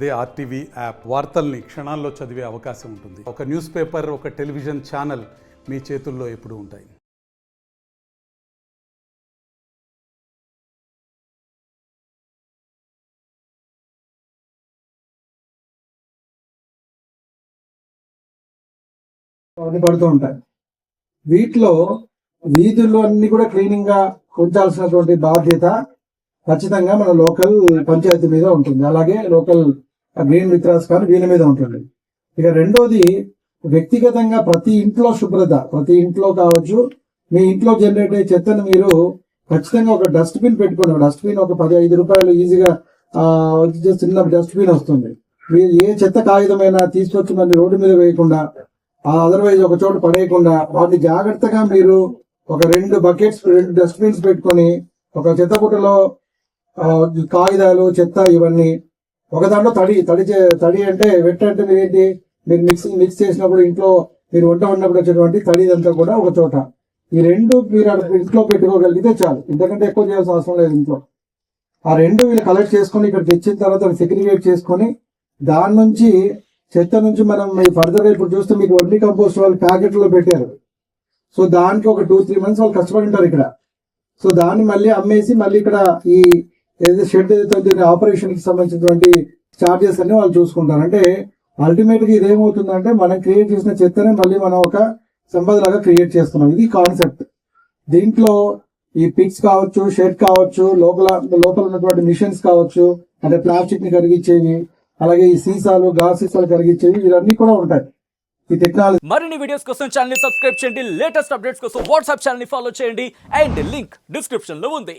అదే RTV app వార్తల్ని క్షణాల్లో చదివే అవకాశం ఉంటుంది. ఒక న్యూస్ పేపర్, ఒక టెలివిజన్ ఛానల్ మీ చేతుల్లో ఎప్పుడూ ఉంటాయి. పడుతూ ఉంటాయి. వీటిలో వీధుల్లో అన్ని కూడా క్లీనింగ్ గా ఉంచాల్సినటువంటి బాధ్యత ఖచ్చితంగా మన లోకల్ పంచాయతీ మీద ఉంటుంది. అలాగే లోకల్ గ్రీన్ మిత్రాస్ కానీ వీళ్ళ మీద ఉంటుంది. ఇక రెండోది, వ్యక్తిగతంగా ప్రతి ఇంట్లో శుభ్రత, ప్రతి ఇంట్లో కావచ్చు, మీ ఇంట్లో జనరేట్ అయ్యే చెత్తను మీరు ఖచ్చితంగా ఒక డస్ట్బిన్ పెట్టుకోండి. డస్ట్బిన్ ఒక 15 రూపాయలు ఈజీగా చిన్న డస్ట్బిన్ వస్తుంది. మీరు ఏ చెత్త కాగితమైనా తీసుకొచ్చి మళ్ళీ రోడ్డు మీద వేయకుండా, అదర్వైజ్ ఒక చోట పడేయకుండా వాటిని జాగ్రత్తగా మీరు ఒక 2 బకెట్స్, 2 డస్ట్బిన్స్ పెట్టుకొని ఒక చెత్త బుట్టలో కాగితాలు, చెత్త ఇవన్నీ ఒక దాంట్లో తడి అంటే వెట్ అంటే ఏంటి, మీరు మిక్స్ చేసినప్పుడు ఇంట్లో మీరు వంట ఉన్నప్పుడు వచ్చేటువంటి తడి అంతా కూడా ఒక చోట. ఈ 2 మీరు ఇంట్లో పెట్టుకోగలిగితే చాలు, ఇంతకంటే ఎక్కువ చేయాల్సిన అవసరం లేదు. ఇంట్లో ఆ 2 వీళ్ళు కలెక్ట్ చేసుకొని ఇక్కడ తెచ్చిన తర్వాత సెగ్రిగేట్ చేసుకొని దాని నుంచి చెత్త నుంచి మనం ఫర్దర్ గా ఇప్పుడు చూస్తే మీకు వర్మీ కంపోస్ట్ వాళ్ళు ప్యాకెట్లో పెట్టారు. సో దానికి ఒక 2-3 మంత్స్ వాళ్ళు కష్టపడి ఉంటారు ఇక్కడ. సో దాన్ని మళ్ళీ అమ్మేసి మళ్ళీ ఇక్కడ ఈ ఏదైతే షెడ్ ఏదైతే ఆపరేషన్ కి సంబంధించినటువంటి చార్జెస్ అన్ని వాళ్ళు చూసుకుంటారు. అంటే అల్టిమేట్ గా ఇదేమవుతుందంటే మనం క్రియేట్ చేసిన చెత్తనే మళ్ళీ మనం ఒక సంపద లాగా క్రియేట్ చేస్తున్నాం. ఇది కాన్సెప్ట్. దీంట్లో ఈ పిక్స్ కావచ్చు, షెడ్ కావచ్చు, లోపల ఉన్నటువంటి మిషన్స్ కావచ్చు, అంటే ప్లాస్టిక్ ని కరిగించేవి, అలాగే ఈ సీసాలు, గాజు సీసాలు కరిగించేవి, ఇవన్నీ కూడా ఉంటాయి ఈ టెక్నాలజీ. మరిన్ని వీడియోస్ కోసం ఛానల్ ని సబ్స్క్రైబ్ చేయండి. లేటెస్ట్ అప్డేట్స్ కోసం వాట్సాప్ ఛానల్ ని ఫాలో చేయండి. అండ్ లింక్ డిస్క్రిప్షన్ లో ఉంది.